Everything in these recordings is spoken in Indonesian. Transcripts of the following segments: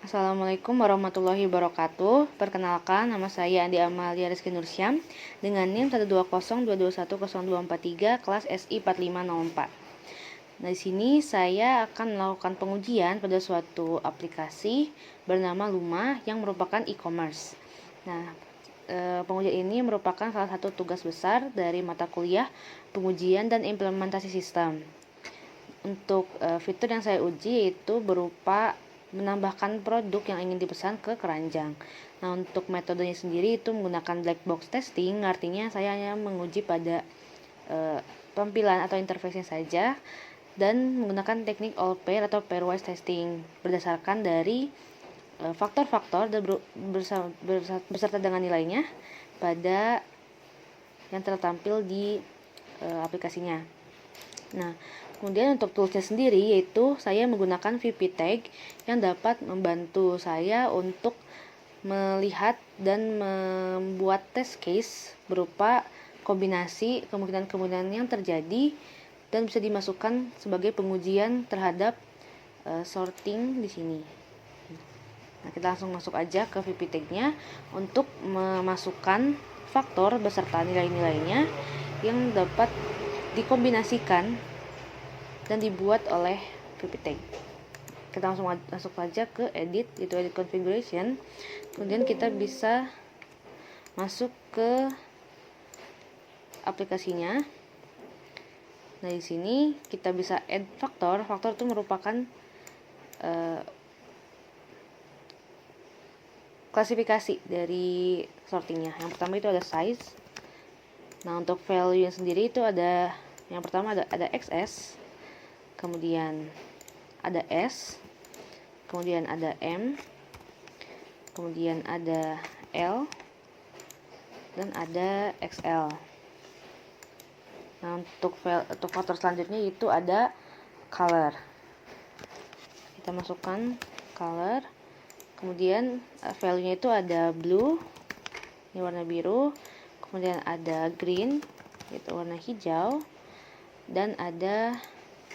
Assalamualaikum warahmatullahi wabarakatuh. Perkenalkan, nama saya Andi Amalia Rizky Nursyam dengan NIM 120221023 kelas SI 4504. Nah, di sini saya akan melakukan pengujian pada suatu aplikasi bernama Luma yang merupakan e-commerce. Nah, pengujian ini merupakan salah satu tugas besar dari mata kuliah pengujian dan implementasi sistem. Untuk fitur yang saya uji yaitu berupa menambahkan produk yang ingin dipesan ke keranjang. Nah, untuk metodenya sendiri itu menggunakan black box testing, artinya saya hanya menguji pada tampilan atau interface-nya saja, dan menggunakan teknik all pair atau pairwise testing berdasarkan dari faktor-faktor beserta dengan nilainya pada yang tertampil di aplikasinya. Nah, kemudian untuk toolsnya sendiri yaitu saya menggunakan VP-Tag yang dapat membantu saya untuk melihat dan membuat test case berupa kombinasi kemungkinan-kemungkinan yang terjadi dan bisa dimasukkan sebagai pengujian terhadap sorting di sini. Nah, kita langsung masuk aja ke VP-Tag-nya untuk memasukkan faktor beserta nilai-nilainya yang dapat dikombinasikan dan dibuat oleh VP-Tag. Kita langsung masuk aja ke edit, itu edit configuration. Kemudian kita bisa masuk ke aplikasinya. Nah, di sini kita bisa add faktor. Faktor itu merupakan klasifikasi dari sortingnya. Yang pertama itu ada size. Nah, untuk value yang sendiri itu ada, yang pertama ada XS, kemudian ada S, kemudian ada M, kemudian ada L, dan ada XL. Nah, untuk faktor selanjutnya itu ada color. Kita masukkan color, kemudian value-nya itu ada blue, ini warna biru, kemudian ada green, itu warna hijau, dan ada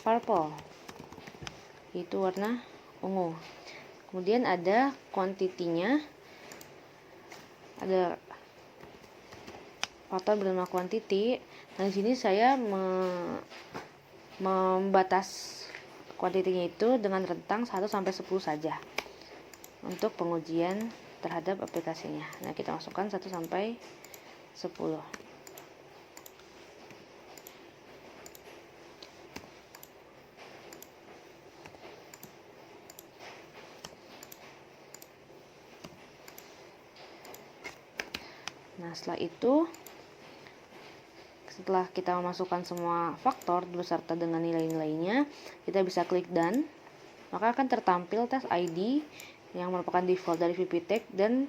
purple, itu warna ungu. Kemudian ada quantity-nya, ada faktor bernama quantity. Nah, di sini saya membatas quantity-nya itu dengan rentang 1 sampai 10 saja untuk pengujian terhadap aplikasinya. Nah, kita masukkan 1 sampai 10. Nah, setelah kita memasukkan semua faktor beserta dengan nilai-nilainya, kita bisa klik done. Maka akan tertampil test ID yang merupakan default dari VP-Tag dan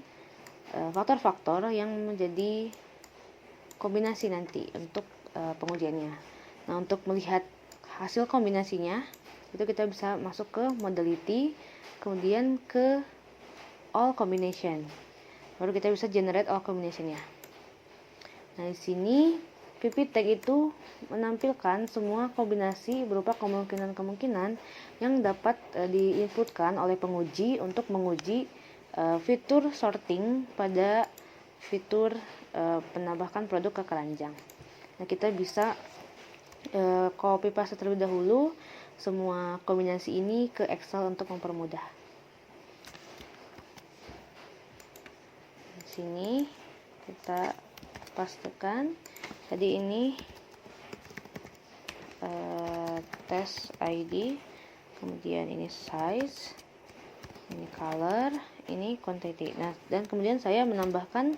faktor-faktor yang menjadi kombinasi nanti untuk pengujiannya. Nah, untuk melihat hasil kombinasinya itu kita bisa masuk ke modality, kemudian ke all combination, baru kita bisa generate all combination-nya. Nah, di sini VP-Tag itu menampilkan semua kombinasi berupa kemungkinan-kemungkinan yang dapat diinputkan oleh penguji untuk menguji fitur sorting pada fitur penambahkan produk ke keranjang. Nah, kita bisa copy paste terlebih dahulu semua kombinasi ini ke Excel untuk mempermudah. Di sini kita pastekan. Jadi ini test ID, kemudian ini size, ini color, ini quantity. Nah, dan kemudian saya menambahkan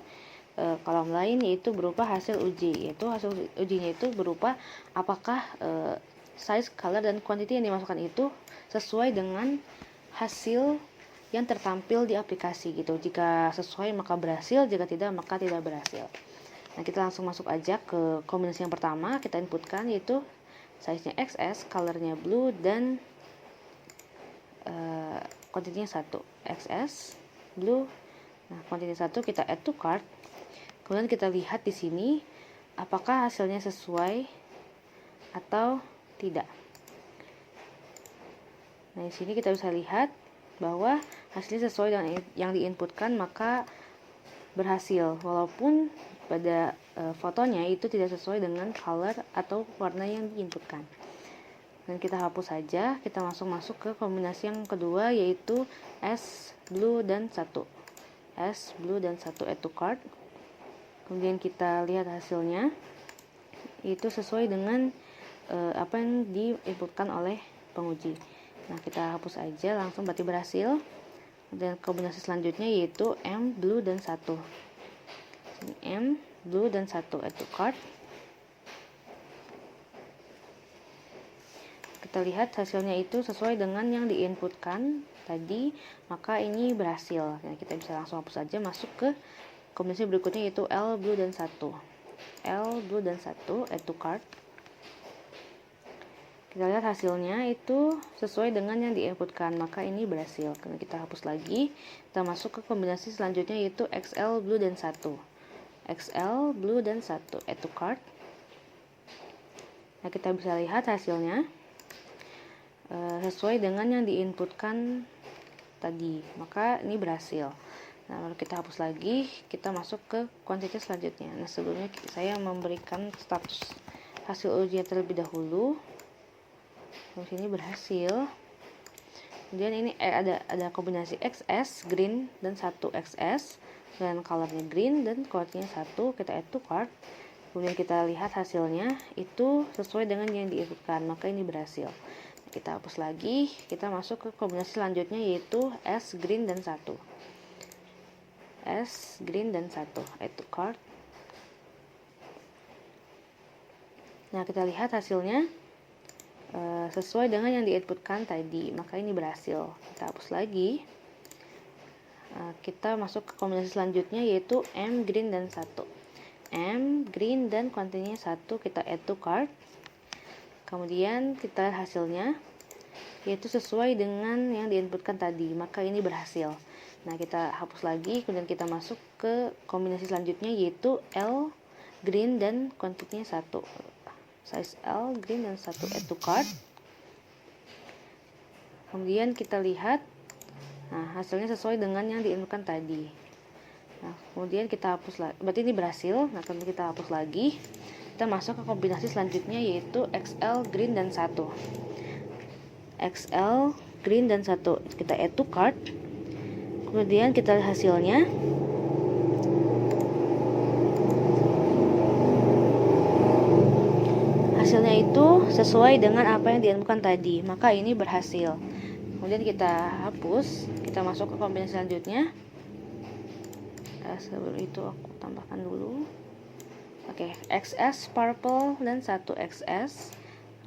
kolom lain yaitu berupa hasil uji. Yaitu hasil ujinya itu berupa apakah size, color, dan quantity yang dimasukkan itu sesuai dengan hasil yang tertampil di aplikasi gitu. Jika sesuai maka berhasil, jika tidak maka tidak berhasil. Nah, kita langsung masuk aja ke kombinasi yang pertama. Kita inputkan yaitu size-nya XS, color-nya blue, dan quantity-nya 1. XS, blue. Nah, quantity 1 kita add to cart. Kemudian kita lihat di sini apakah hasilnya sesuai atau tidak. Nah, di sini kita bisa lihat bahwa hasilnya sesuai dengan yang diinputkan, maka berhasil, walaupun pada fotonya itu tidak sesuai dengan color atau warna yang diinputkan. Dan kita hapus saja, kita masuk ke kombinasi yang kedua, yaitu S blue dan 1. S blue dan 1 add to cart. Kemudian kita lihat hasilnya, itu sesuai dengan apa yang diinputkan oleh penguji. Nah, kita hapus aja langsung, berarti berhasil. Dan kombinasi selanjutnya yaitu M blue dan 1. M blue dan 1 add to cart. Kita lihat hasilnya itu sesuai dengan yang diinputkan tadi, maka ini berhasil. Nah, kita bisa langsung hapus saja, masuk ke kombinasi berikutnya yaitu L blue dan 1. L blue dan 1 add to cart. Kita lihat hasilnya itu sesuai dengan yang diinputkan, maka ini berhasil. Karena kita hapus lagi, kita masuk ke kombinasi selanjutnya yaitu XL blue dan 1. XL blue dan 1 add to cart. Nah, kita bisa lihat hasilnya sesuai dengan yang diinputkan tadi, maka ini berhasil. Nah, lalu kita hapus lagi, kita masuk ke kuantitas selanjutnya. Nah, sebelumnya saya memberikan status hasil ujian terlebih dahulu. Di sini berhasil. Kemudian ini ada kombinasi XS green dan 1 XS dan colornya green dan kuantitasnya 1, kita add to cart. Kemudian kita lihat hasilnya itu sesuai dengan yang diinputkan, maka ini berhasil. Kita hapus lagi, kita masuk ke kombinasi selanjutnya yaitu S green dan 1. S green dan 1 add to cart. Nah, kita lihat hasilnya sesuai dengan yang diinputkan tadi, maka ini berhasil. Kita hapus lagi, kita masuk ke kombinasi selanjutnya yaitu M green dan 1. M green dan kuantitasnya 1, kita add to cart. Kemudian kita lihat hasilnya, yaitu sesuai dengan yang diinputkan tadi, maka ini berhasil. Nah, kita hapus lagi, kemudian kita masuk ke kombinasi selanjutnya yaitu L green dan kuantitasnya 1. Size L green dan 1 add to cart. Kemudian kita lihat, nah, hasilnya sesuai dengan yang diinputkan tadi. Nah, kemudian kita hapus lagi, berarti ini berhasil. Nah, kemudian kita hapus lagi, kita masuk ke kombinasi selanjutnya yaitu XL green dan 1. XL green dan 1, kita add to cart. Kemudian kita lihat hasilnya. Hasilnya itu sesuai dengan apa yang diinputkan tadi, maka ini berhasil. Kemudian kita hapus, kita masuk ke kombinasi selanjutnya. Sebelum itu aku tambahkan dulu. Oke, XS purple dan 1 XS.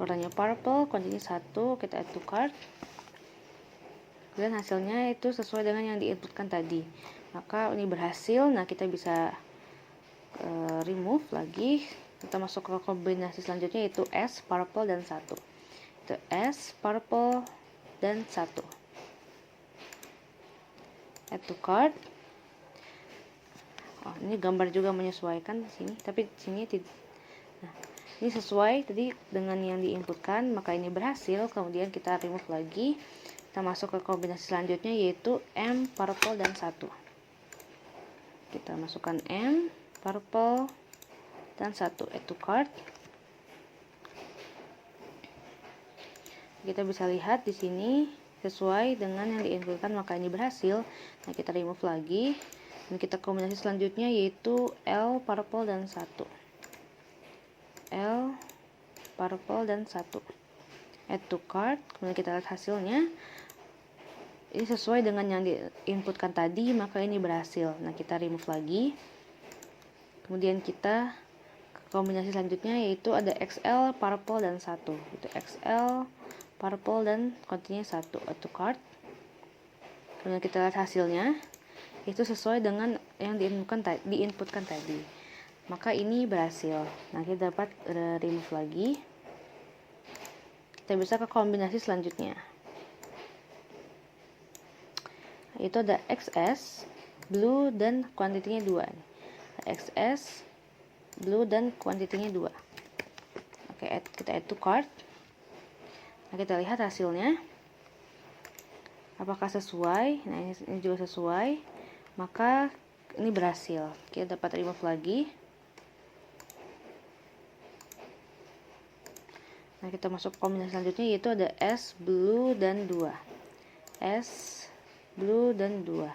Warnanya purple, kuantitasnya 1, kita add to cart. Dan hasilnya itu sesuai dengan yang diinputkan tadi, maka ini berhasil. Nah, kita bisa remove lagi, kita masuk ke kombinasi selanjutnya yaitu S purple dan 1. Itu S purple dan 1 add to cart. Oh, ini gambar juga menyesuaikan di sini, tapi di sini tidak. Nah, ini sesuai tadi dengan yang diinputkan, maka ini berhasil. Kemudian kita remove lagi, kita masuk ke kombinasi selanjutnya yaitu M purple dan 1. Kita masukkan M purple dan 1 add to cart. Kita bisa lihat di sini sesuai dengan yang diinputkan, maka ini berhasil. Nah, kita remove lagi dan kita kombinasi selanjutnya yaitu L purple dan 1. L purple dan 1 add to cart. Kemudian kita lihat hasilnya, ini sesuai dengan yang diinputkan tadi, maka ini berhasil. Nah, kita remove lagi, kemudian kita kombinasi selanjutnya yaitu ada XL purple dan 1. Itu XL purple dan kuantitasnya 1 add to cart. Kemudian kita lihat hasilnya, itu sesuai dengan yang diinputkan tadi, maka ini berhasil. Nah, kita dapat remove lagi, kita bisa ke kombinasi selanjutnya, itu ada XS blue dan kuantitinya 2. XS blue dan kuantitinya 2. Oke, kita add to cart. Nah, kita lihat hasilnya Apakah sesuai? Nah, ini juga sesuai. Maka ini berhasil. Kita dapat remove lagi. Nah, kita masuk kombinasi selanjutnya, yaitu ada S, blue, dan 2. S, blue, dan 2.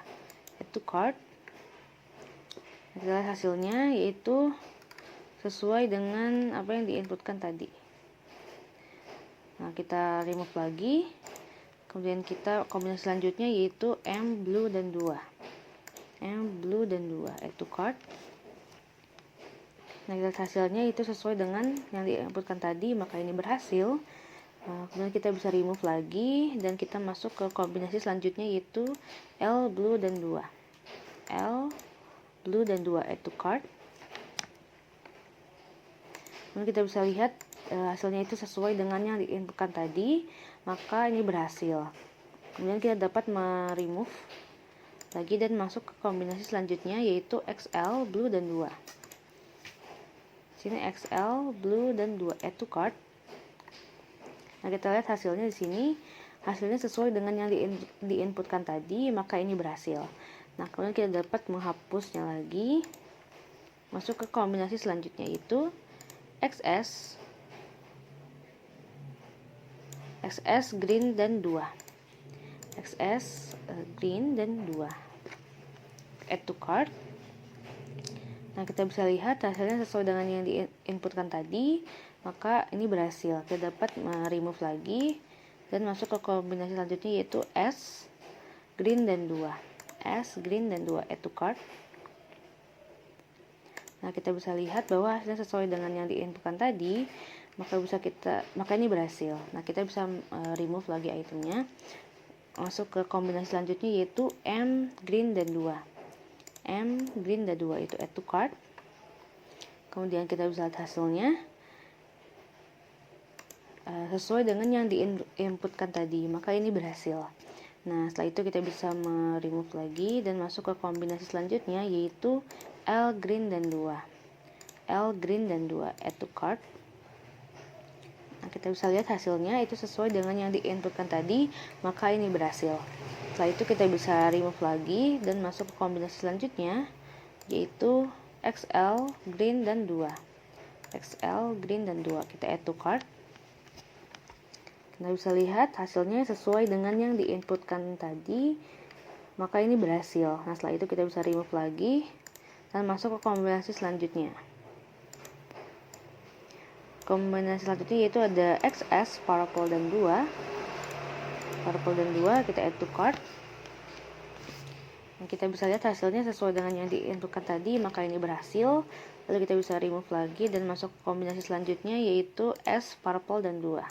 Add to cart. Nah, kita lihat hasilnya, yaitu sesuai dengan apa yang diinputkan tadi. Nah, kita remove lagi. Kemudian kita kombinasi selanjutnya, yaitu M, blue, dan 2. M, blue, dan 2. Add to cart. Nah, kita lihat hasilnya itu sesuai dengan yang diinputkan tadi, maka ini berhasil. Nah, kemudian kita bisa remove lagi dan kita masuk ke kombinasi selanjutnya, yaitu L, blue, dan 2. L, blue, dan 2. Add to cart. Kemudian kita bisa lihat hasilnya itu sesuai dengan yang diinputkan tadi, maka ini berhasil. Kemudian kita dapat meremove lagi dan masuk ke kombinasi selanjutnya, yaitu XL, blue, dan 2. Sini XL, blue, dan 2. Add to cart. Nah, kita lihat hasilnya di sini. Hasilnya sesuai dengan yang diinputkan tadi, maka ini berhasil. Nah, kemudian kita dapat menghapusnya lagi. Masuk ke kombinasi selanjutnya, yaitu XS, green, dan 2. XS, green, dan 2. Add to cart. Nah, kita bisa lihat hasilnya sesuai dengan yang diinputkan tadi, maka ini berhasil. Kita dapat remove lagi dan masuk ke kombinasi selanjutnya, yaitu S, green, dan 2. S, green, dan 2. Add to cart. Nah, kita bisa lihat bahwa hasilnya sesuai dengan yang diinputkan tadi, maka ini berhasil. Nah, kita bisa remove lagi itemnya. Masuk ke kombinasi selanjutnya, yaitu M, green, dan 2. M, green, dan 2. Itu add to cart. Kemudian kita bisa lihat hasilnya sesuai dengan yang diinputkan tadi, maka ini berhasil. Nah, setelah itu kita bisa remove lagi dan masuk ke kombinasi selanjutnya, yaitu L, green, dan 2. L, green, dan 2. Add to cart. Nah, kita bisa lihat hasilnya itu sesuai dengan yang diinputkan tadi, maka ini berhasil. Setelah itu kita bisa remove lagi dan masuk ke kombinasi selanjutnya, yaitu XL, green, dan 2. XL, green, dan 2. Kita add to cart. Kita bisa lihat hasilnya sesuai dengan yang diinputkan tadi, maka ini berhasil. Nah, setelah itu kita bisa remove lagi dan masuk ke kombinasi selanjutnya. Kombinasi selanjutnya yaitu ada XS, purple, dan 2. Purple, dan 2. Kita add to cart. Nah, kita bisa lihat hasilnya sesuai dengan yang diinputkan tadi, maka ini berhasil. Lalu kita bisa remove lagi dan masuk ke kombinasi selanjutnya, yaitu S, purple, dan 2.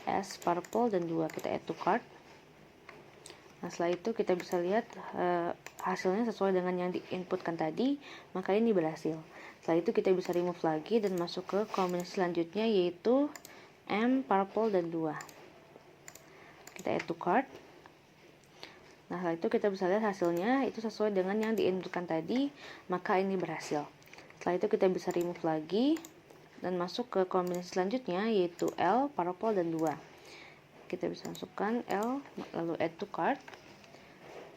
S, purple, dan 2. Kita add to cart. Nah, setelah itu kita bisa lihat hasilnya sesuai dengan yang diinputkan tadi, maka ini berhasil. Setelah itu kita bisa remove lagi dan masuk ke kombinasi selanjutnya, yaitu M, purple, dan 2. Kita add to cart. Nah, setelah itu kita bisa lihat hasilnya itu sesuai dengan yang diinputkan tadi, maka ini berhasil. Setelah itu kita bisa remove lagi dan masuk ke kombinasi selanjutnya, yaitu L, purple, dan 2. Kita bisa masukkan L, lalu add to cart,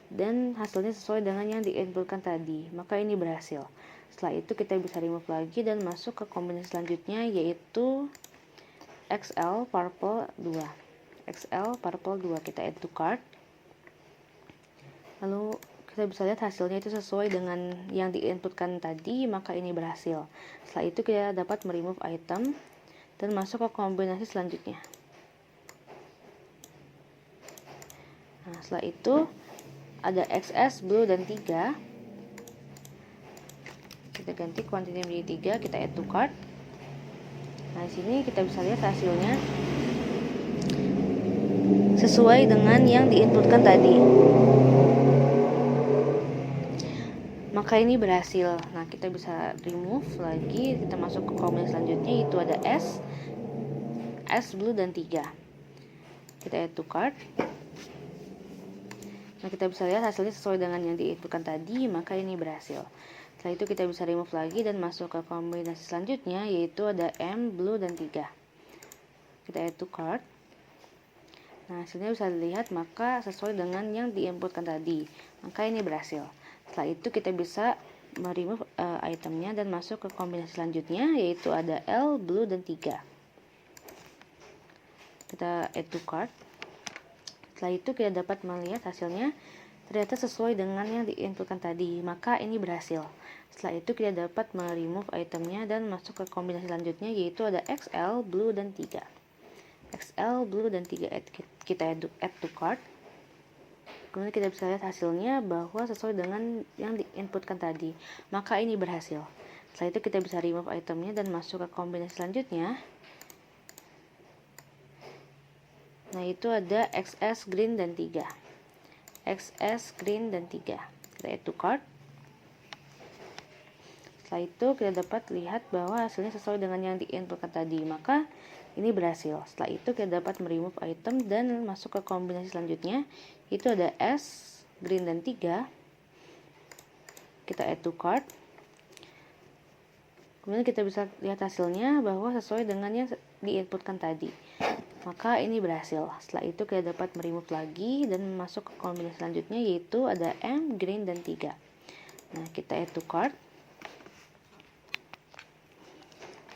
dan hasilnya sesuai dengan yang diinputkan tadi, maka ini berhasil. Setelah itu kita bisa remove lagi dan masuk ke kombinasi selanjutnya, yaitu XL, purple, 2. XL, purple, 2. Kita add to cart. Lalu kita bisa lihat hasilnya itu sesuai dengan yang diinputkan tadi, maka ini berhasil. Setelah itu kita dapat meremove item dan masuk ke kombinasi selanjutnya. Nah, setelah itu ada XS, blue, dan 3. Kita ganti quantity menjadi 3, kita add to cart. Nah, di sini kita bisa lihat hasilnya sesuai dengan yang diinputkan tadi, maka ini berhasil. Nah, kita bisa remove lagi, kita masuk ke kombinasi selanjutnya, yaitu ada S, blue, dan 3. Kita add to cart. Nah, kita bisa lihat hasilnya sesuai dengan yang diinputkan tadi, maka ini berhasil. Setelah itu kita bisa remove lagi dan masuk ke kombinasi selanjutnya, yaitu ada M, blue, dan 3. Kita add to cart. Nah, hasilnya bisa dilihat, maka sesuai dengan yang diinputkan tadi, maka ini berhasil. Setelah itu kita bisa remove itemnya dan masuk ke kombinasi selanjutnya, yaitu ada L, blue, dan 3. Kita add to cart. Setelah itu kita dapat melihat hasilnya ternyata sesuai dengan yang diinputkan tadi, maka ini berhasil. Setelah itu kita dapat remove itemnya dan masuk ke kombinasi selanjutnya, yaitu ada XL, blue, dan 3. XL, blue, dan 3 kita add to cart. Kemudian kita bisa lihat hasilnya bahwa sesuai dengan yang diinputkan tadi, maka ini berhasil. Setelah itu kita bisa remove itemnya dan masuk ke kombinasi selanjutnya. Nah, itu ada XS, green, dan 3. XS, green, dan 3. Kita add to cart. Setelah itu kita dapat lihat bahwa hasilnya sesuai dengan yang diinputkan tadi, maka ini berhasil. Setelah itu kita dapat remove item dan masuk ke kombinasi selanjutnya, itu ada S, green, dan 3. Kita add to cart. Kemudian kita bisa lihat hasilnya bahwa sesuai dengan yang diinputkan tadi, maka ini berhasil. Setelah itu kita dapat remove lagi dan masuk ke kombinasi selanjutnya, yaitu ada M, green, dan 3. Nah, kita add to cart.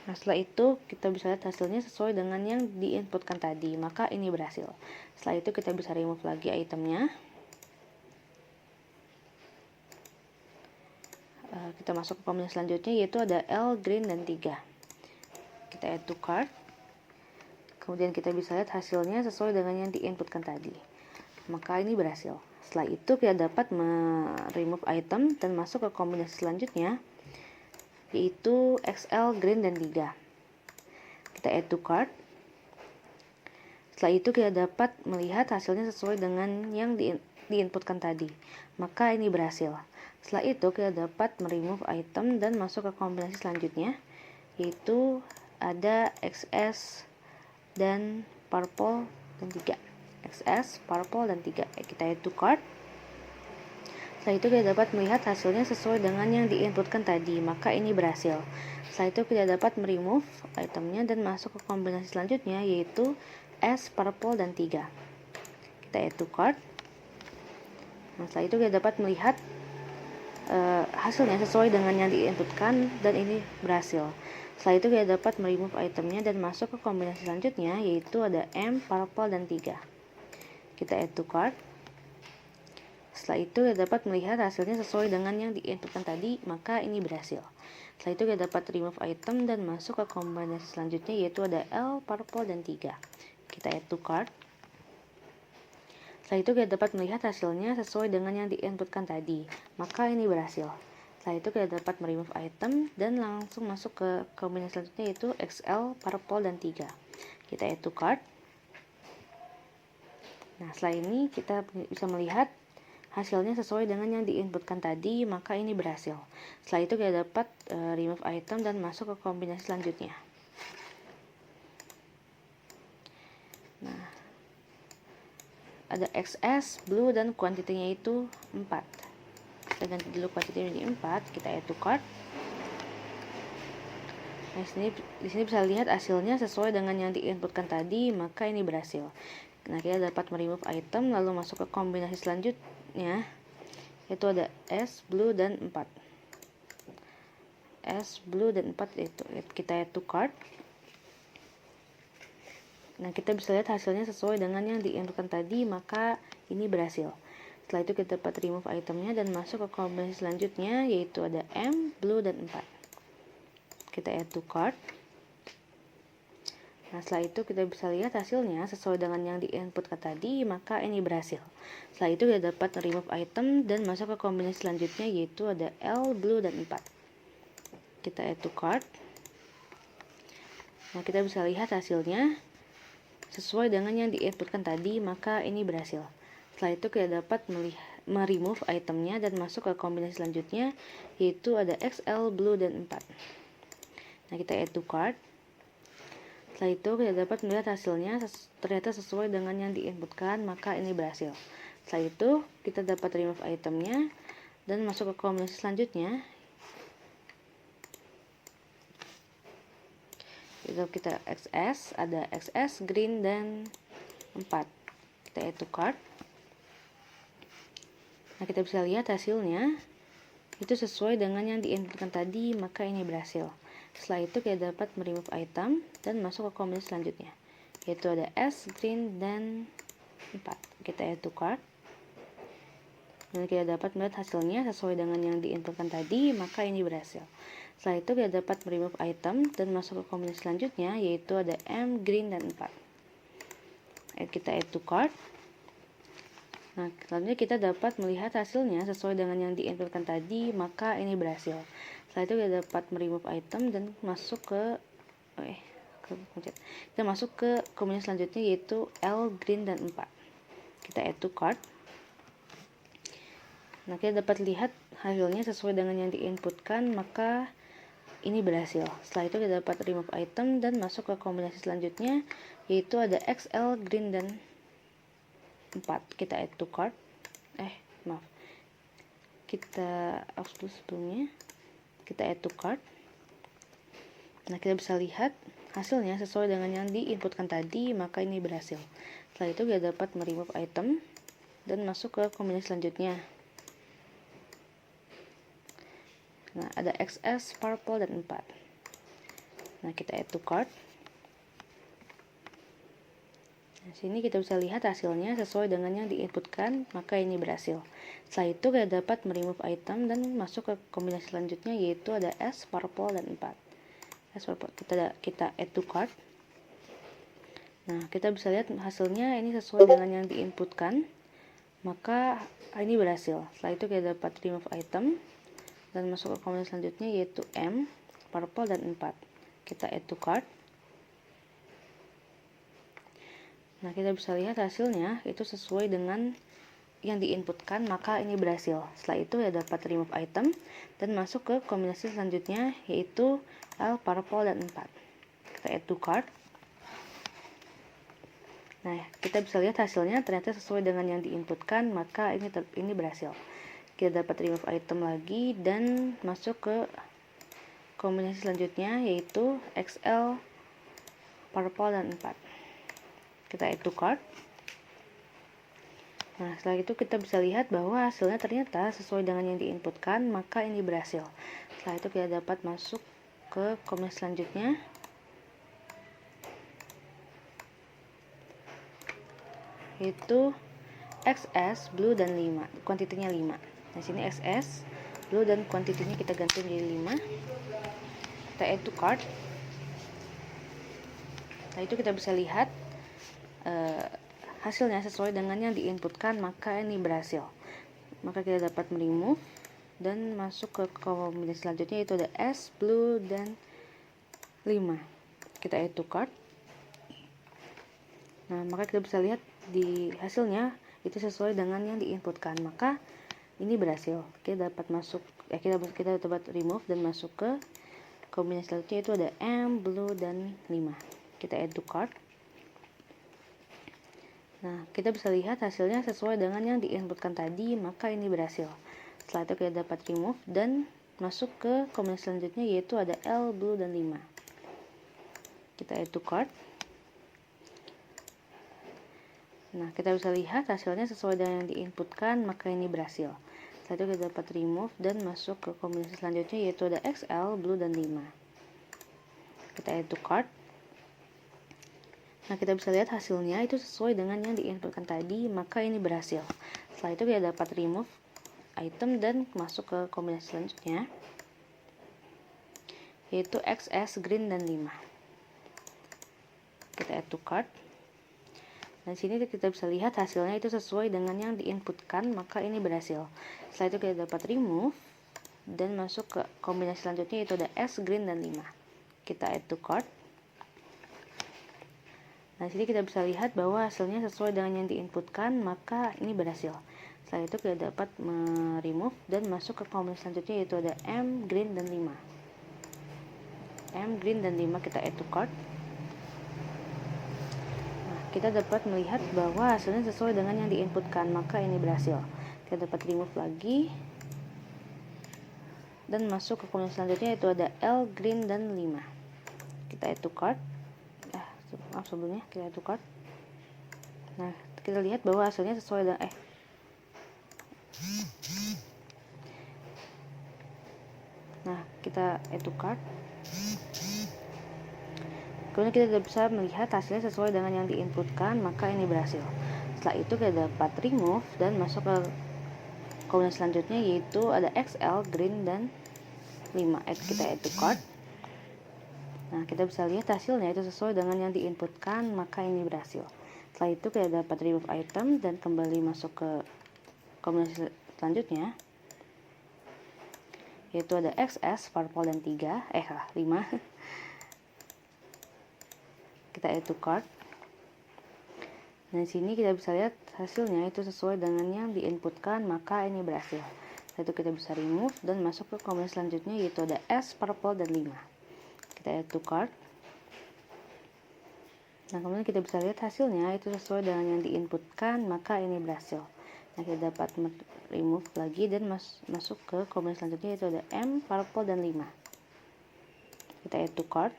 Nah, setelah itu kita bisa lihat hasilnya sesuai dengan yang diinputkan tadi, maka ini berhasil. Setelah itu kita bisa remove lagi itemnya. Kita masuk ke kombinasi selanjutnya, yaitu ada L, green, dan 3. Kita add to cart. Kemudian kita bisa lihat hasilnya sesuai dengan yang diinputkan tadi, maka ini berhasil. Setelah itu kita dapat remove item dan masuk ke kombinasi selanjutnya, yaitu XL, green, dan 3. Kita add to cart. Setelah itu kita dapat melihat hasilnya sesuai dengan yang diinputkan tadi, maka ini berhasil. Setelah itu kita dapat remove item dan masuk ke kombinasi selanjutnya, yaitu ada XS dan purple dan 3. XS, purple, dan 3. Kita add to cart. Setelah itu kita dapat melihat hasilnya sesuai dengan yang diinputkan tadi, maka ini berhasil. Setelah itu kita dapat remove itemnya dan masuk ke kombinasi selanjutnya, yaitu S, purple, dan 3. Kita add to cart. Nah, setelah itu kita dapat melihat hasilnya sesuai dengan yang diinputkan dan ini berhasil. Setelah itu kita dapat remove itemnya dan masuk ke kombinasi selanjutnya, yaitu ada M, purple, dan 3. Kita add to cart. Setelah itu kita dapat melihat hasilnya sesuai dengan yang diinputkan tadi, maka ini berhasil. Setelah itu kita dapat remove item dan masuk ke kombinasi selanjutnya, yaitu ada L, purple, dan 3. Kita add to cart. Setelah itu kita dapat melihat hasilnya sesuai dengan yang diinputkan tadi, maka ini berhasil. Setelah itu kita dapat remove item dan langsung masuk ke kombinasi selanjutnya, yaitu XL, purple, dan 3. Kita add to cart. Nah, setelah ini kita bisa melihat hasilnya sesuai dengan yang diinputkan tadi, maka ini berhasil. Setelah itu kita dapat remove item dan masuk ke kombinasi selanjutnya. Nah, ada XS, blue, dan kuantitinya itu 4. Kita ganti dulu kuantitinya jadi 4. Kita add to cart. Nah, di sini bisa lihat hasilnya sesuai dengan yang diinputkan tadi, maka ini berhasil. Nah, kita dapat remove item lalu masuk ke kombinasi selanjutnya, yaitu ada S, blue, dan 4. S, blue, dan 4, itu kita add to cart. Nah, kita bisa lihat hasilnya sesuai dengan yang diinputkan tadi, maka ini berhasil. Setelah itu kita dapat remove itemnya dan masuk ke kombinasi selanjutnya, yaitu ada M, blue, dan 4. Kita add to cart. Nah, setelah itu kita bisa lihat hasilnya sesuai dengan yang diinputkan tadi, maka ini berhasil. Setelah itu kita dapat remove item dan masuk ke kombinasi selanjutnya, yaitu ada L, blue, dan 4. Kita add to cart. Nah, kita bisa lihat hasilnya sesuai dengan yang diinputkan tadi, maka ini berhasil. Setelah itu kita dapat remove itemnya dan masuk ke kombinasi selanjutnya, yaitu ada XL, blue, dan 4. Nah, kita add to cart. Setelah itu kita dapat melihat hasilnya ternyata sesuai dengan yang diinputkan, maka ini berhasil. Setelah itu kita dapat remove itemnya dan masuk ke kombinasi selanjutnya. Itu kita XS, ada XS, green, dan 4. kita add to cart. Nah, kita bisa lihat hasilnya itu sesuai dengan yang diinputkan tadi, maka ini berhasil. Setelah itu kita dapat remove item dan masuk ke kombinasi selanjutnya, yaitu ada S, green, dan 4. Kita add to cart. Dan kita dapat melihat hasilnya sesuai dengan yang diinputkan tadi, maka ini berhasil. Setelah itu kita dapat remove item dan masuk ke kombinasi selanjutnya, yaitu ada M, green, dan 4. Kita add to cart. Nah, selanjutnya kita dapat melihat hasilnya sesuai dengan yang diinputkan tadi, maka ini berhasil. Setelah itu kita dapat remove item dan masuk ke kita masuk ke kombinasi selanjutnya, yaitu L, green, dan 4. Kita add to cart. Nah, kita dapat lihat hasilnya sesuai dengan yang diinputkan, maka ini berhasil. Setelah itu kita dapat remove item dan masuk ke kombinasi selanjutnya, yaitu ada XL, green, dan 4. Kita add to cart. Kita hapus dulu sebelumnya. Kita add to cart. Nah, kita bisa lihat hasilnya sesuai dengan yang diinputkan tadi, maka ini berhasil. Setelah itu kita dapat remove item dan masuk ke kombinasi selanjutnya. Nah, ada XS, purple, dan 4. Nah, kita add to cart. Nah, sini kita bisa lihat hasilnya sesuai dengan yang diinputkan, maka ini berhasil. Setelah itu kita dapat remove item dan masuk ke kombinasi selanjutnya, yaitu ada S, purple, dan 4. S, purple. Kita add to cart. Nah, kita bisa lihat hasilnya ini sesuai dengan yang diinputkan, maka ini berhasil. Setelah itu kita dapat remove item dan masuk ke kombinasi selanjutnya, yaitu M, purple, dan 4. Kita add to cart. Nah, kita bisa lihat hasilnya itu sesuai dengan yang diinputkan, maka ini berhasil. Setelah itu ya dapat remove item dan masuk ke kombinasi selanjutnya, yaitu L, purple, dan 4. Kita add to cart. Nah, kita bisa lihat hasilnya ternyata sesuai dengan yang diinputkan, maka ini berhasil. Kita dapat remove item lagi dan masuk ke kombinasi selanjutnya, yaitu XL, purple, dan 4. Kita add to cart. Nah, setelah itu kita bisa lihat bahwa hasilnya ternyata sesuai dengan yang diinputkan, maka ini berhasil. Setelah itu kita dapat masuk ke kombinasi selanjutnya, yaitu XS, blue, dan 5. Kuantitinya 5. Nah, sini XS, blue, dan kuantitinya kita ganti menjadi 5. Kita add to cart. Nah, itu kita bisa lihat hasilnya sesuai dengan yang diinputkan, maka ini berhasil. Maka kita dapat remove dan masuk ke kombinasi selanjutnya, yaitu ada S, blue, dan 5. Kita add to cart. Nah, maka kita bisa lihat di hasilnya itu sesuai dengan yang diinputkan, maka ini berhasil. Kita dapat masuk, kita dapat remove dan masuk ke kombinasi selanjutnya, yaitu ada M, blue, dan 5. Kita add to cart. Nah, kita bisa lihat hasilnya sesuai dengan yang diinputkan tadi, maka ini berhasil. Setelah itu kita dapat remove dan masuk ke kombinasi selanjutnya, yaitu ada L, blue, dan 5. Kita add to cart. Nah, kita bisa lihat hasilnya sesuai dengan yang diinputkan, maka ini berhasil. Setelah itu kita dapat remove dan masuk ke kombinasi selanjutnya, yaitu ada XL, blue, dan 5. Kita add to cart. Nah, kita bisa lihat hasilnya itu sesuai dengan yang diinputkan tadi, maka ini berhasil. Setelah itu kita dapat remove item dan masuk ke kombinasi selanjutnya, yaitu XS, green, dan 5. Kita add to cart. Dan sini kita bisa lihat hasilnya itu sesuai dengan yang diinputkan, maka ini berhasil. Setelah itu kita dapat remove dan masuk ke kombinasi selanjutnya, yaitu ada S, green, dan 5. Kita add to cart. Nah, sini kita bisa lihat bahwa hasilnya sesuai dengan yang diinputkan, maka ini berhasil. Setelah itu kita dapat remove dan masuk ke kombinasi selanjutnya, yaitu ada M, green, dan 5. M, green, dan 5. Kita add to cart. Nah, kita dapat melihat bahwa hasilnya sesuai dengan yang diinputkan, maka ini berhasil. Kita dapat remove lagi dan masuk ke kombinasi selanjutnya, yaitu ada L, green, dan 5. Kita add to cart. Sebelumnya kita add to cart. Nah, kita lihat bahwa hasilnya sesuai dengan Nah, kita add to cart. Kemudian kita bisa melihat hasilnya sesuai dengan yang diinputkan, maka ini berhasil. Setelah itu kita dapat remove dan masuk ke kombinasi selanjutnya, yaitu ada XL, green, dan 5. Kita add to cart. Nah, kita bisa lihat hasilnya itu sesuai dengan yang diinputkan, maka ini berhasil. Setelah itu kita dapat remove item dan kembali masuk ke kombinasi selanjutnya, yaitu ada XS, purple, dan 5. Kita add to cart. Nah, di sini kita bisa lihat hasilnya itu sesuai dengan yang diinputkan, maka ini berhasil. Setelah itu kita bisa remove dan masuk ke kombinasi selanjutnya, yaitu ada S, purple, dan 5. Kita add to cart. Nah, kemudian kita bisa lihat hasilnya itu sesuai dengan yang diinputkan, maka ini berhasil. Nah, kita dapat remove lagi dan masuk ke kombinasi selanjutnya, yaitu ada M, purple, dan 5. Kita add to cart.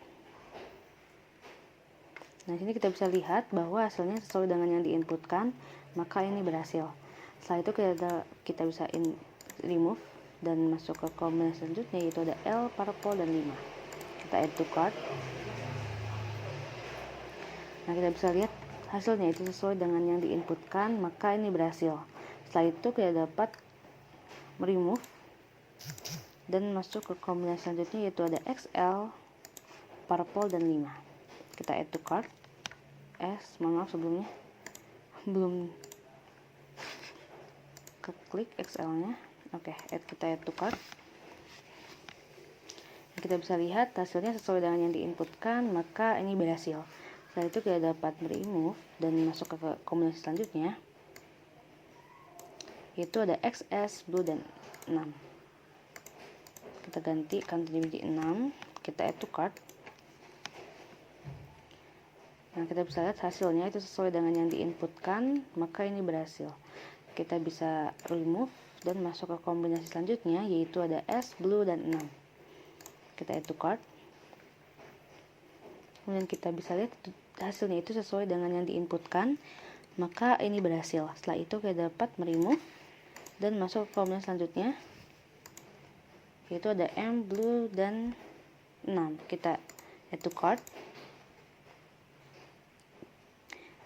Nah, sini kita bisa lihat bahwa hasilnya sesuai dengan yang diinputkan, maka ini berhasil. Setelah itu kita bisa remove dan masuk ke kombinasi selanjutnya, yaitu ada L, purple, dan 5. Kita add to cart. Nah, kita bisa lihat hasilnya itu sesuai dengan yang diinputkan, maka ini berhasil. Setelah itu kita dapat remove dan masuk ke kombinasi selanjutnya, yaitu ada XL, purple, dan 5. Kita add to cart. Mohon maaf sebelumnya belum keklik XL nya. Oke, kita add to cart. Kita bisa lihat hasilnya sesuai dengan yang diinputkan, maka ini berhasil. Setelah itu kita dapat remove dan masuk ke kombinasi selanjutnya, yaitu ada XS, blue, dan 6. Kita ganti country menjadi 6. Kita add to cart. Nah, kita bisa lihat hasilnya itu sesuai dengan yang diinputkan, maka ini berhasil. Kita bisa remove dan masuk ke kombinasi selanjutnya, yaitu ada S, blue, dan 6. Kita add to cart. Kemudian kita bisa lihat hasilnya itu sesuai dengan yang diinputkan, maka ini berhasil. Setelah itu kita dapat remove dan masuk ke kombinasi selanjutnya, yaitu ada M, blue, dan 6. Kita add to cart.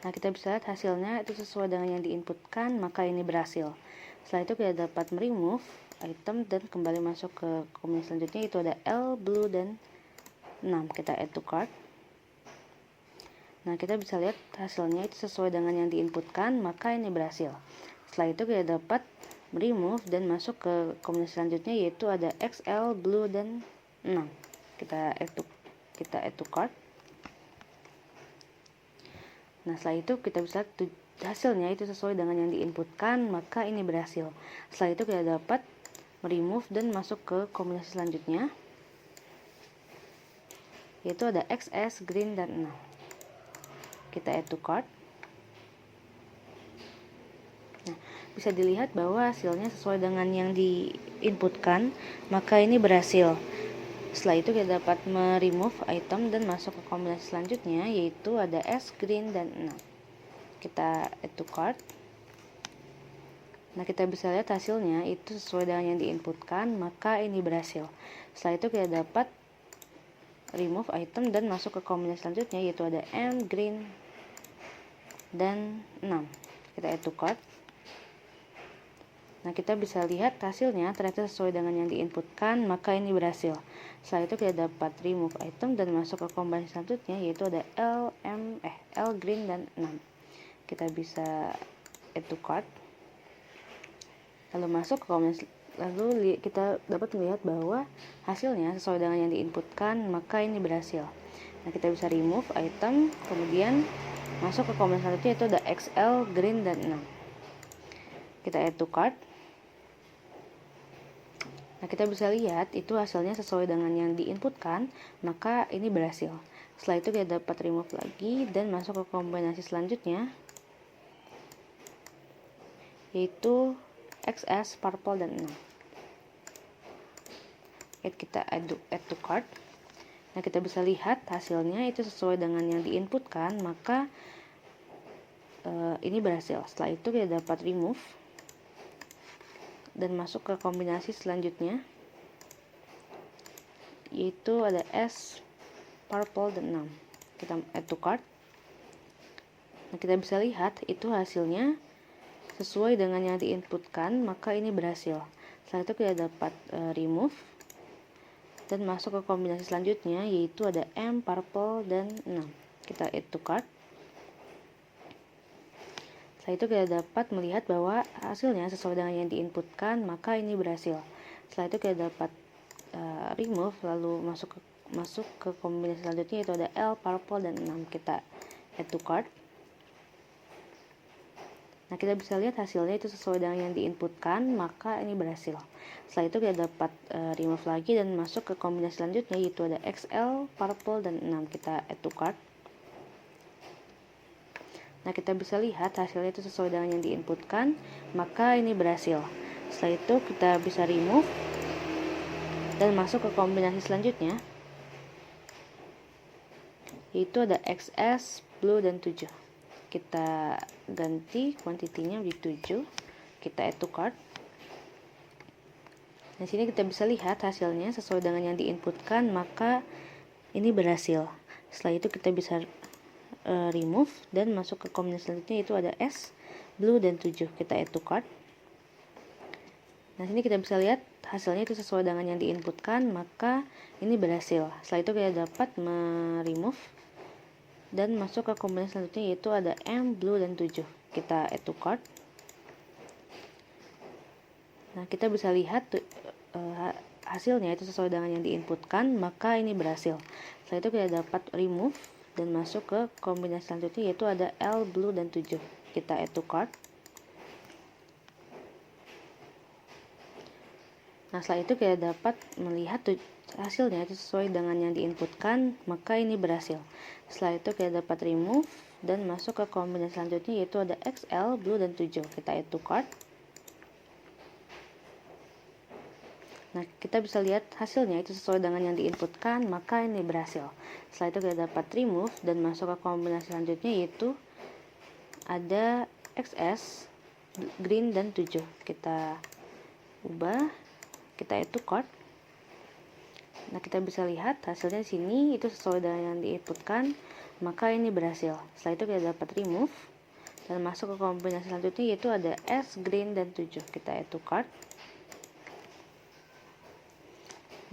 Nah, kita bisa lihat hasilnya itu sesuai dengan yang diinputkan, maka ini berhasil. Setelah itu kita dapat remove item dan kembali masuk ke kombinasi selanjutnya, yaitu ada L, blue, dan 6. Kita add to cart. Nah, kita bisa lihat hasilnya itu sesuai dengan yang diinputkan, maka ini berhasil. Setelah itu kita dapat remove dan masuk ke kombinasi selanjutnya, yaitu ada XL, blue, dan 6. Kita add to cart. Nah, setelah itu kita bisa lihat hasilnya itu sesuai dengan yang diinputkan, maka ini berhasil. Setelah itu kita dapat remove dan masuk ke kombinasi selanjutnya, yaitu ada XS, green, dan 6. Kita add to cart. Nah, bisa dilihat bahwa hasilnya sesuai dengan yang diinputkan, maka ini berhasil. Setelah itu kita dapat remove item dan masuk ke kombinasi selanjutnya, yaitu ada S, green, dan 6. Kita add to cart. Nah, kita bisa lihat hasilnya itu sesuai dengan yang diinputkan, maka ini berhasil. Setelah itu kita dapat remove item dan masuk ke kombinasi selanjutnya, yaitu ada M, green, dan 6. Kita add to cart. Nah, kita bisa lihat hasilnya ternyata sesuai dengan yang diinputkan, maka ini berhasil. Setelah itu kita dapat remove item dan masuk ke kombinasi selanjutnya, yaitu ada L, green, dan 6. Kita bisa add to cart. Lalu masuk ke kombinasi, lalu kita dapat melihat bahwa hasilnya sesuai dengan yang diinputkan, maka ini berhasil. Nah, kita bisa remove item, kemudian masuk ke kombinasi selanjutnya, yaitu ada XL, green, dan 6. Kita add to cart. Nah, kita bisa lihat itu hasilnya sesuai dengan yang diinputkan, maka ini berhasil. Setelah itu kita dapat remove lagi dan masuk ke kombinasi selanjutnya, yaitu XS, purple, dan 6. Kita add to cart. Nah, kita bisa lihat hasilnya itu sesuai dengan yang diinputkan, maka ini berhasil. Setelah itu kita dapat remove dan masuk ke kombinasi selanjutnya, yaitu ada S, purple, dan 6. Kita add to cart. Nah, kita bisa lihat itu hasilnya sesuai dengan yang diinputkan, maka ini berhasil. Setelah itu kita dapat remove dan masuk ke kombinasi selanjutnya, yaitu ada M, purple, dan 6. Kita add to cart. Setelah itu kita dapat melihat bahwa hasilnya sesuai dengan yang diinputkan, maka ini berhasil. Setelah itu kita dapat remove, lalu masuk ke kombinasi selanjutnya, yaitu ada L, purple, dan 6. Kita add to cart. Nah, kita bisa lihat hasilnya itu sesuai dengan yang diinputkan, maka ini berhasil. Setelah itu kita dapat remove lagi dan masuk ke kombinasi selanjutnya, yaitu ada XL, purple, dan 6. Kita add to cart. Nah, kita bisa lihat hasilnya itu sesuai dengan yang diinputkan, maka ini berhasil. Setelah itu kita bisa remove dan masuk ke kombinasi selanjutnya, yaitu ada XS, blue, dan 7. Kita ganti kuantitinya menjadi 7. Kita add to cart. Di sini kita bisa lihat hasilnya sesuai dengan yang diinputkan, maka ini berhasil. Setelah itu kita bisa remove dan masuk ke kombinasi selanjutnya, yaitu ada S, blue, dan 7. Kita add to cart. Nah, sini kita bisa lihat hasilnya itu sesuai dengan yang diinputkan, maka ini berhasil. Setelah itu kita dapat remove dan masuk ke kombinasi selanjutnya, yaitu ada M, blue, dan 7. Kita add to cart. Nah, kita bisa lihat hasilnya itu sesuai dengan yang diinputkan, maka ini berhasil. Setelah itu kita dapat remove dan masuk ke kombinasi selanjutnya, yaitu ada L, blue, dan 7. Kita add to cart. Nah, setelah itu kita dapat melihat hasilnya itu sesuai dengan yang diinputkan, maka ini berhasil. Setelah itu kita dapat remove dan masuk ke kombinasi selanjutnya, yaitu ada XL, blue, dan 7. Kita add to cart. Nah, kita bisa lihat hasilnya itu sesuai dengan yang diinputkan, maka ini berhasil. Setelah itu kita dapat remove dan masuk ke kombinasi selanjutnya, yaitu ada XS, green, dan 7. Kita ubah, kita add to cart. Nah, kita bisa lihat hasilnya di sini itu sesuai dengan yang diinputkan, maka ini berhasil. Setelah itu kita dapat remove dan masuk ke kombinasi selanjutnya, yaitu ada S, green, dan 7. Kita add to cart.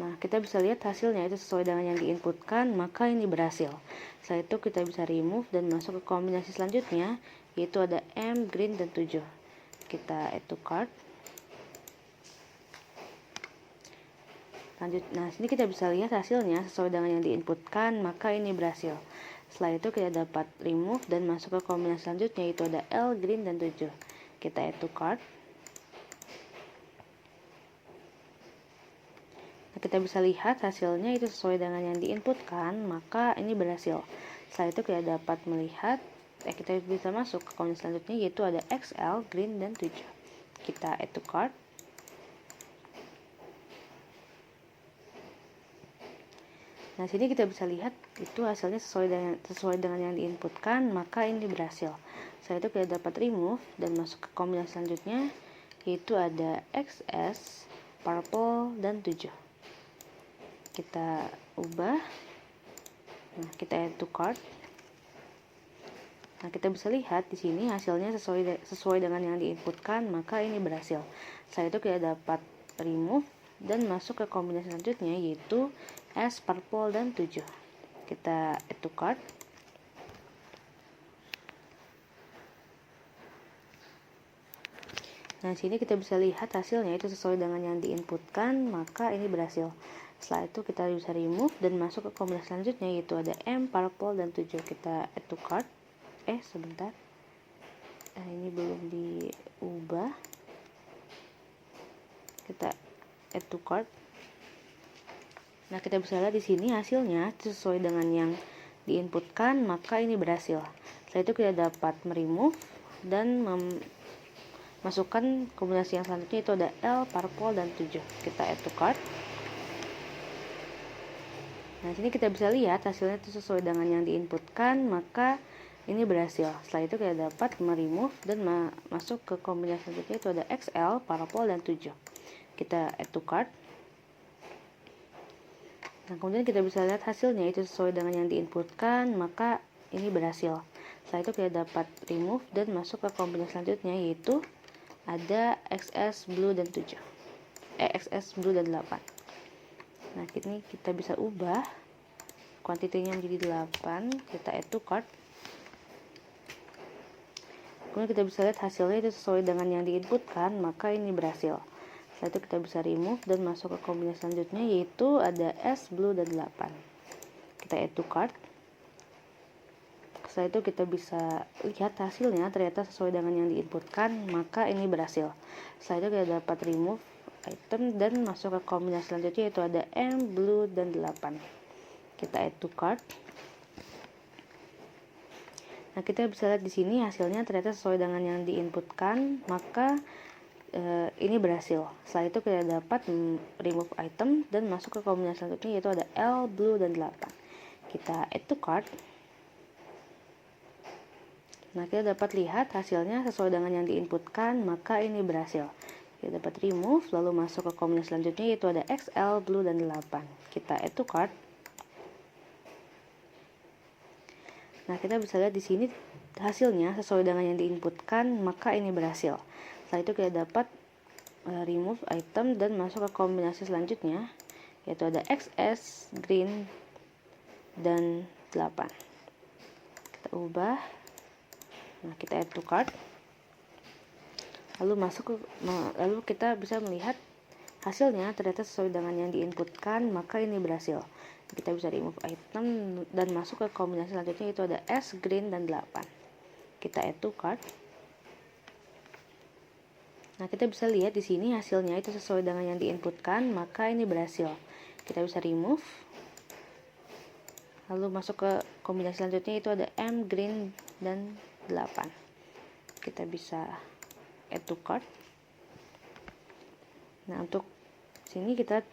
Nah, kita bisa lihat hasilnya itu sesuai dengan yang diinputkan, maka ini berhasil. Setelah itu kita bisa remove dan masuk ke kombinasi selanjutnya, yaitu ada M, green, dan 7. Kita add to cart. Nah, sini kita bisa lihat hasilnya sesuai dengan yang diinputkan, maka ini berhasil. Setelah itu kita dapat remove dan masuk ke kombinasi selanjutnya, yaitu ada L, green, dan 7. Kita add to cart. Nah, kita bisa lihat hasilnya itu sesuai dengan yang diinputkan, maka ini berhasil. Setelah itu kita dapat melihat, kita bisa masuk ke kombinasi selanjutnya, yaitu ada XL, green, dan 7. Kita add to cart. Nah, sini kita bisa lihat itu hasilnya sesuai dengan yang diinputkan, maka ini berhasil. Setelah itu kita dapat remove dan masuk ke kombinasi selanjutnya, yaitu ada XS, purple, dan 7. Kita ubah. Nah, kita add to cart. Nah, kita bisa lihat di sini hasilnya sesuai dengan yang diinputkan, maka ini berhasil. Setelah itu kita dapat remove dan masuk ke kombinasi selanjutnya, yaitu S, purple, dan 7. Kita add to cart. Nah, sini kita bisa lihat hasilnya itu sesuai dengan yang diinputkan, maka ini berhasil. Setelah itu kita bisa remove dan masuk ke kombinasi selanjutnya, yaitu ada M, purple, dan 7. Kita add to cart. Sebentar. Ini belum diubah. Kita add to cart. Nah, kita bisa lihat di sini hasilnya sesuai dengan yang diinputkan, maka ini berhasil. Setelah itu kita dapat remove dan masukkan kombinasi yang selanjutnya, itu ada L, purple, dan 7. Kita add to cart. Nah, sini kita bisa lihat hasilnya itu sesuai dengan yang diinputkan, maka ini berhasil. Setelah itu kita dapat meremove dan masuk ke kombinasi selanjutnya, itu ada XL, parapol, dan 7. Kita add to cart. Nah, kemudian kita bisa lihat hasilnya itu sesuai dengan yang diinputkan, maka ini berhasil. Setelah itu kita dapat remove dan masuk ke kombinasi selanjutnya, yaitu ada XS blue dan 7. XS blue dan 8. Nah, ini kita bisa ubah kuantitinya menjadi 8, kita add to cart. Kemudian kita bisa lihat hasilnya itu sesuai dengan yang diinputkan, maka ini berhasil. Setelah itu kita bisa remove dan masuk ke kombinasi selanjutnya, yaitu ada S blue dan 8. Kita add to cart. Setelah itu kita bisa lihat hasilnya ternyata sesuai dengan yang diinputkan, maka ini berhasil. Setelah itu kita dapat remove item dan masuk ke kombinasi selanjutnya, yaitu ada M blue dan 8. Kita add to cart. Nah, kita bisa lihat di sini hasilnya ternyata sesuai dengan yang diinputkan, maka ini berhasil. Setelah itu kita dapat remove item dan masuk ke kombinasi selanjutnya, yaitu ada L blue dan 8. Kita add to cart. Nah, kita dapat lihat hasilnya sesuai dengan yang diinputkan, maka ini berhasil. Kita dapat remove lalu masuk ke kombinasi selanjutnya, yaitu ada XL blue dan 8. Kita add to cart. Nah, kita bisa lihat di sini hasilnya sesuai dengan yang diinputkan, maka ini berhasil. Setelah itu kita dapat remove item dan masuk ke kombinasi selanjutnya, yaitu ada XS green dan 8. Kita ubah. Nah, kita add to cart. Lalu kita bisa melihat hasilnya ternyata sesuai dengan yang diinputkan, maka ini berhasil. Kita bisa remove item dan masuk ke kombinasi selanjutnya, yaitu ada S green dan 8. Kita add to cart. Nah, kita bisa lihat di sini hasilnya itu sesuai dengan yang diinputkan, maka ini berhasil. Kita bisa remove lalu masuk ke kombinasi selanjutnya, itu ada M green dan 8. Kita bisa add to cart. Nah, untuk sini kita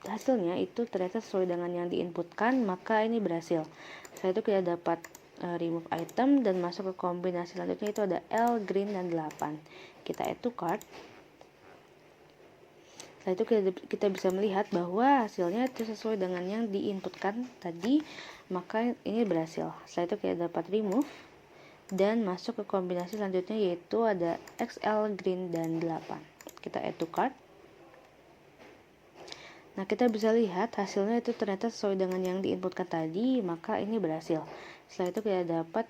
hasilnya itu ternyata sesuai dengan yang diinputkan, maka ini berhasil. Setelah itu kita dapat remove item dan masuk ke kombinasi selanjutnya, itu ada L green dan 8. Kita add to cart. Setelah itu kita bisa melihat bahwa hasilnya itu sesuai dengan yang diinputkan tadi, maka ini berhasil. Setelah itu kita dapat remove dan masuk ke kombinasi selanjutnya, yaitu ada XL green dan 8. Kita add to cart. Nah, kita bisa lihat hasilnya itu ternyata sesuai dengan yang diinputkan tadi, maka ini berhasil. Setelah itu kita dapat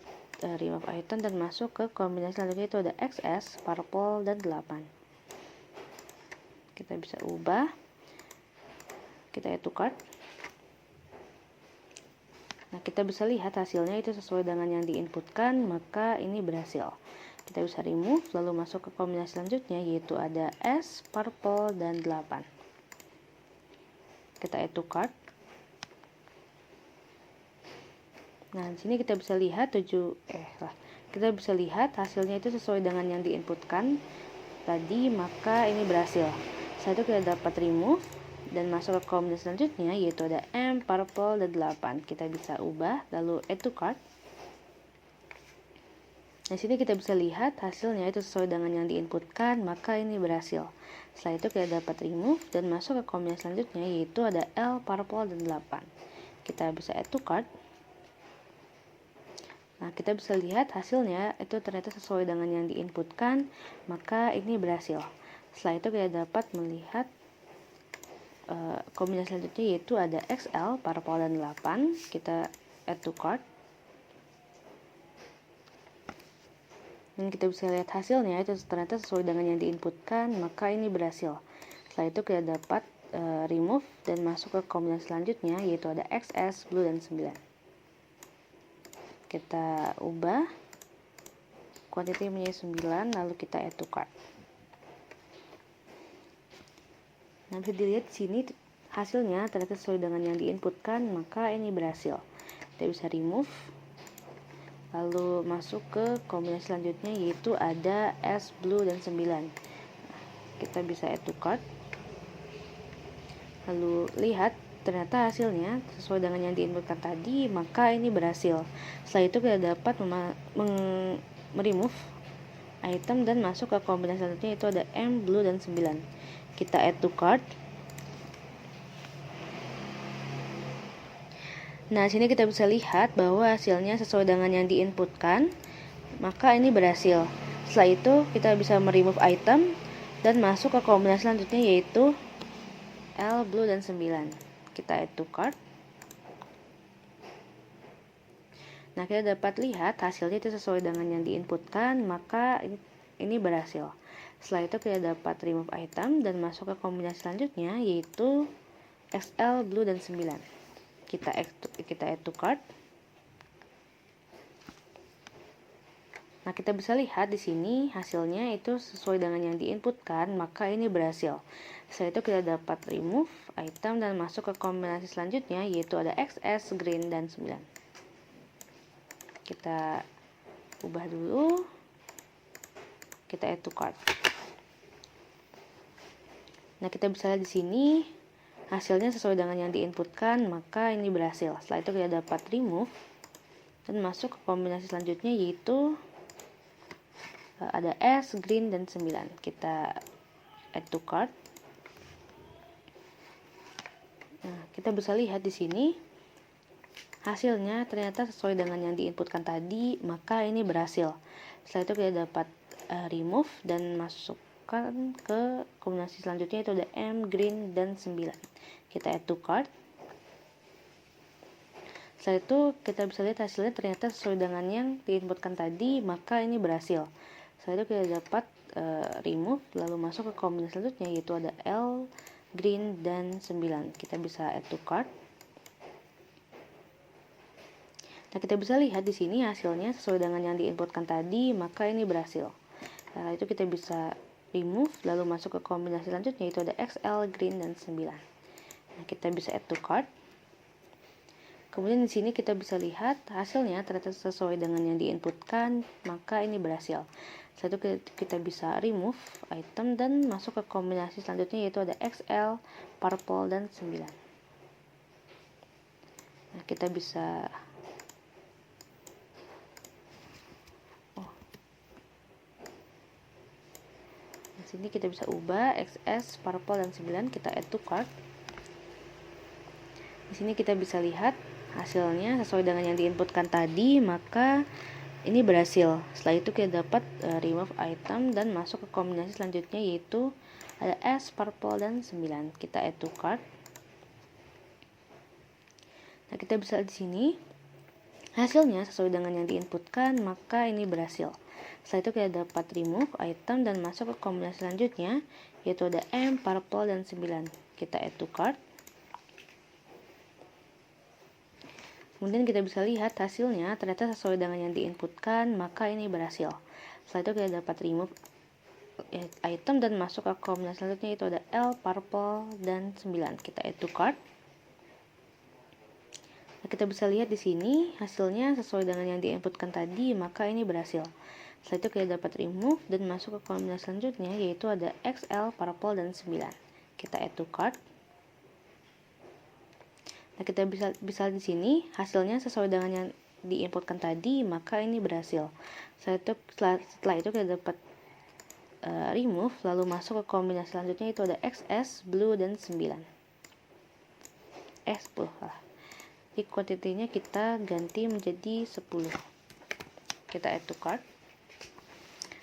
remove item dan masuk ke kombinasi selanjutnya, itu ada XS, purple, dan 8. Kita bisa ubah. Kita add to cart. Nah, kita bisa lihat hasilnya itu sesuai dengan yang diinputkan, maka ini berhasil. Kita bisa remove lalu masuk ke kombinasi selanjutnya, yaitu ada S, purple, dan 8. Kita add to cart. Nah, di sini kita bisa lihat kita bisa lihat hasilnya itu sesuai dengan yang diinputkan tadi, maka ini berhasil. Setelah itu kita dapat remove dan masuk ke kombinasi selanjutnya, yaitu ada M, purple, dan 8. Kita bisa ubah lalu add to cart. Di sini kita bisa lihat hasilnya itu sesuai dengan yang diinputkan, maka ini berhasil. Setelah itu kita dapat remove dan masuk ke kombinasi selanjutnya, yaitu ada L, purple, dan 8. Kita bisa add to cart. Nah, kita bisa lihat hasilnya itu ternyata sesuai dengan yang diinputkan, maka ini berhasil. Setelah itu kita dapat melihat kombinasi selanjutnya, yaitu ada XL, purple, dan 8. Kita add to cart. Dan kita bisa lihat hasilnya itu ternyata sesuai dengan yang diinputkan, maka ini berhasil. Setelah itu kita dapat remove dan masuk ke kombinasi selanjutnya, yaitu ada XS, blue, dan 9. Kita ubah quantity menjadi 9, lalu kita add to cart. Nah, bisa dilihat di sini hasilnya ternyata sesuai dengan yang diinputkan, maka ini berhasil. Kita bisa remove lalu masuk ke kombinasi selanjutnya, yaitu ada S, blue, dan 9. Kita bisa add to cart. Lalu lihat ternyata hasilnya sesuai dengan yang diinputkan tadi, maka ini berhasil. Setelah itu kita dapat remove item dan masuk ke kombinasi selanjutnya, yaitu ada M, blue, dan 9. Kita add to cart. Nah, sini kita bisa lihat bahwa hasilnya sesuai dengan yang diinputkan, maka ini berhasil. Setelah itu kita bisa remove item dan masuk ke kombinasi selanjutnya, yaitu L, blue, dan 9. Kita add to cart. Nah, kita dapat lihat hasilnya itu sesuai dengan yang diinputkan, maka ini berhasil. Setelah itu kita dapat remove item dan masuk ke kombinasi selanjutnya, yaitu XL, blue, dan 9. Kita add to cart. Nah, kita bisa lihat di sini hasilnya itu sesuai dengan yang diinputkan, maka ini berhasil. Setelah itu kita dapat remove item dan masuk ke kombinasi selanjutnya, yaitu ada XS, green, dan 9. Kita ubah dulu. Kita add to cart. Nah, kita bisa lihat di sini hasilnya sesuai dengan yang diinputkan, maka ini berhasil. Setelah itu kita dapat remove dan masuk ke kombinasi selanjutnya, yaitu ada S, green, dan 9. Kita add to cart. Nah, kita bisa lihat di sini hasilnya ternyata sesuai dengan yang diinputkan tadi, maka ini berhasil. Setelah itu kita dapat remove dan masukkan ke kombinasi selanjutnya, itu ada M, green, dan 9. Kita add to cart. Setelah itu kita bisa lihat hasilnya ternyata sesuai dengan yang diinputkan tadi, maka ini berhasil. Setelah itu kita dapat remove lalu masuk ke kombinasi selanjutnya, yaitu ada L, green, dan 9. Kita bisa add to cart. Nah, kita bisa lihat di sini hasilnya sesuai dengan yang diinputkan tadi, maka ini berhasil. Setelah itu kita bisa remove lalu masuk ke kombinasi selanjutnya, yaitu ada XL, green, dan 9. Nah, kita bisa add to cart. Kemudian di sini kita bisa lihat hasilnya ternyata sesuai dengan yang diinputkan, maka ini berhasil. Setelah itu kita bisa remove item dan masuk ke kombinasi selanjutnya, yaitu ada XL, purple, dan 9. Nah, kita bisa sini kita bisa ubah XS, purple, dan 9. Kita add to cart. Di sini kita bisa lihat hasilnya sesuai dengan yang diinputkan tadi, maka ini berhasil. Setelah itu kita dapat remove item dan masuk ke kombinasi selanjutnya, yaitu ada S, purple, dan 9. Kita add to cart. Nah, kita bisa lihat di sini hasilnya sesuai dengan yang diinputkan, maka ini berhasil. Setelah itu kita dapat remove item dan masuk ke kombinasi selanjutnya, yaitu ada M, purple, dan 9. Kita add to cart. Kemudian kita bisa lihat hasilnya ternyata sesuai dengan yang diinputkan, maka ini berhasil. Setelah itu kita dapat remove item dan masuk ke kombinasi selanjutnya, yaitu ada L, purple, dan 9. Kita add to cart. Nah, kita bisa lihat di sini hasilnya sesuai dengan yang diinputkan tadi, maka ini berhasil. Setelah itu kita dapat remove dan masuk ke kombinasi selanjutnya, yaitu ada XL, purple, dan 9. Kita add to cart. Nah, kita bisa di sini hasilnya sesuai dengan yang diinputkan tadi, maka ini berhasil. Setelah itu kita dapat remove lalu masuk ke kombinasi selanjutnya, itu ada XS, blue, dan 9. S10 lah. Di kuantitinya kita ganti menjadi 10. Kita add to cart.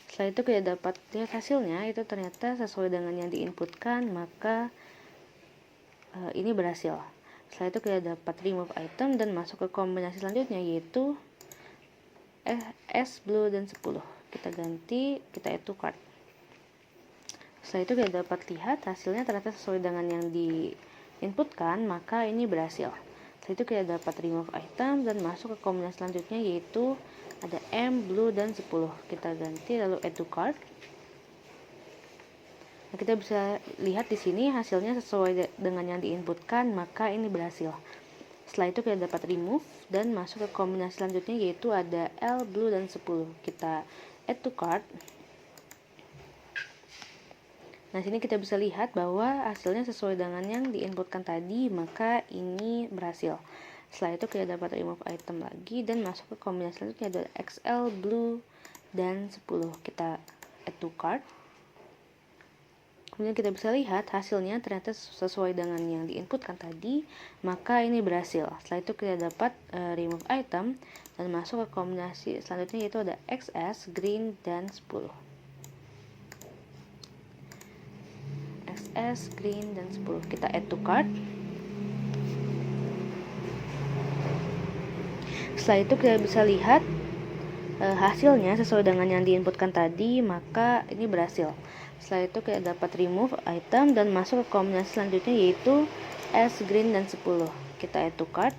Setelah itu kita dapat lihat hasilnya itu ternyata sesuai dengan yang diinputkan, maka ini berhasil. Setelah itu kita dapat remove item dan masuk ke kombinasi selanjutnya, yaitu S, blue, dan 10. Kita ganti, kita add to cart. Setelah itu kita dapat lihat hasilnya ternyata sesuai dengan yang diinputkan, maka ini berhasil. Setelah itu kita dapat remove item dan masuk ke kombinasi selanjutnya, yaitu ada M, blue, dan 10. Kita ganti lalu add to cart. Nah, kita bisa lihat di sini hasilnya sesuai dengan yang diinputkan, maka ini berhasil. Setelah itu kita dapat remove dan masuk ke kombinasi selanjutnya, yaitu ada L, blue, dan 10. Kita add to cart. Nah, sini kita bisa lihat bahwa hasilnya sesuai dengan yang diinputkan tadi, maka ini berhasil. Setelah itu kita dapat remove item lagi dan masuk ke kombinasi selanjutnya adalah XL, blue, dan 10. Kita add to cart. Kemudian kita bisa lihat hasilnya ternyata sesuai dengan yang diinputkan tadi, maka ini berhasil. Setelah itu kita dapat remove item dan masuk ke kombinasi selanjutnya yaitu ada XS, green, dan 10. XS, green, dan 10. Kita add to cart. Setelah itu kita bisa lihat hasilnya sesuai dengan yang diinputkan tadi, maka ini berhasil. Setelah itu kita dapat remove item dan masuk ke kombinasi selanjutnya yaitu S, green, dan 10. Kita add to cart.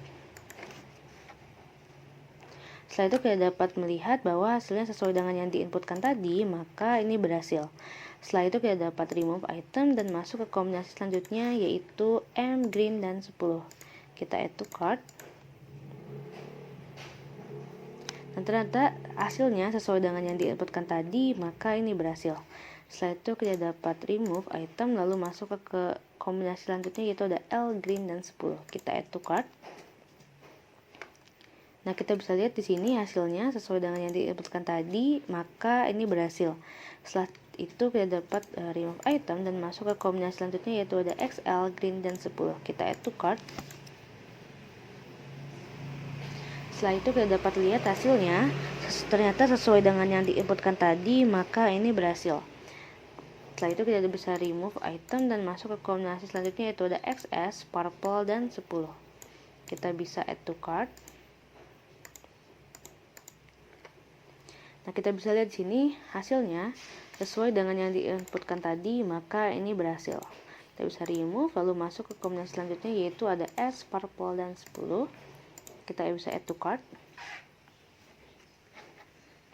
Setelah itu kita dapat melihat bahwa hasilnya sesuai dengan yang diinputkan tadi, maka ini berhasil. Setelah itu kita dapat remove item dan masuk ke kombinasi selanjutnya yaitu M, green, dan 10. Kita add to cart. Dan ternyata hasilnya sesuai dengan yang diinputkan tadi, maka ini berhasil. Setelah itu kita dapat remove item lalu masuk ke kombinasi selanjutnya yaitu ada L, green, dan 10. Kita add to cart. Nah, kita bisa lihat di sini hasilnya sesuai dengan yang diinputkan tadi, maka ini berhasil. Setelah itu kita dapat remove item dan masuk ke kombinasi selanjutnya yaitu ada XL, green, dan 10. Kita add to cart. Setelah itu kita dapat lihat hasilnya ternyata sesuai dengan yang diinputkan tadi, maka ini berhasil. Setelah itu kita bisa remove item dan masuk ke kombinasi selanjutnya yaitu ada XS, purple, dan 10. Kita bisa add to cart. Nah, kita bisa lihat di sini hasilnya sesuai dengan yang diinputkan tadi, maka ini berhasil. Kita bisa remove lalu masuk ke kombinasi selanjutnya yaitu ada S, purple, dan 10. Kita bisa add to cart.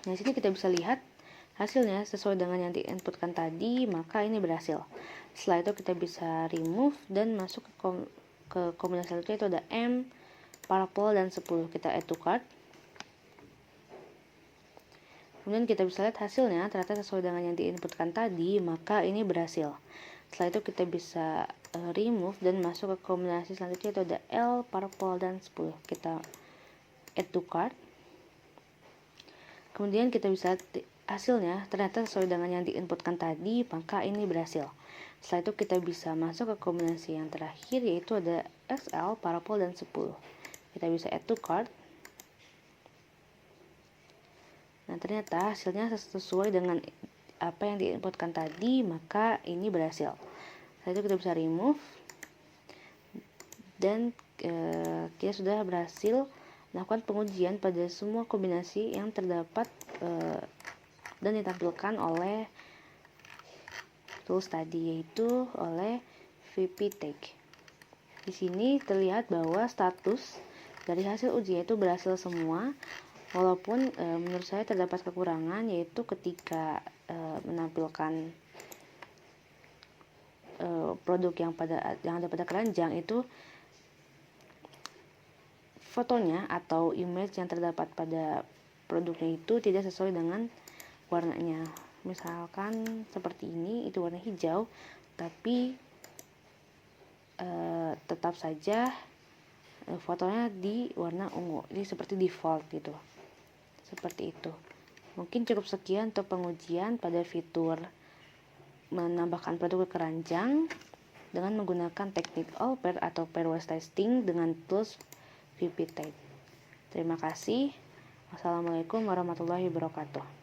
Nah, di sini kita bisa lihat hasilnya sesuai dengan yang diinputkan tadi, maka ini berhasil. Setelah itu kita bisa remove dan masuk ke kombinasi selanjutnya itu ada M, purple, dan 10. Kita add to cart. Kemudian kita bisa lihat hasilnya ternyata sesuai dengan yang diinputkan tadi, maka ini berhasil. Setelah itu kita bisa remove dan masuk ke kombinasi selanjutnya itu ada L, purple, dan 10. Kita add to cart. Kemudian kita bisa lihat hasilnya ternyata sesuai dengan yang diinputkan tadi, maka ini berhasil. Setelah itu kita bisa masuk ke kombinasi yang terakhir yaitu ada XL, purple, dan 10. Kita bisa add to cart. Nah, ternyata hasilnya sesuai dengan apa yang diinputkan tadi, maka ini berhasil. Setelah itu kita bisa remove dan kita sudah berhasil melakukan pengujian pada semua kombinasi yang terdapat dan ditampilkan oleh tools tadi, yaitu oleh VP-Tag. Di sini terlihat bahwa status dari hasil ujian itu berhasil semua, walaupun menurut saya terdapat kekurangan, yaitu ketika menampilkan produk yang ada pada keranjang itu fotonya atau image yang terdapat pada produknya itu tidak sesuai dengan warnanya. Misalkan seperti ini, itu warna hijau, tapi tetap saja fotonya di warna ungu, jadi seperti default gitu. Seperti itu. Mungkin cukup sekian untuk pengujian pada fitur menambahkan produk ke keranjang dengan menggunakan teknik all pair atau pairwise testing dengan tools VP-Tag. Terima kasih. Wassalamualaikum warahmatullahi wabarakatuh.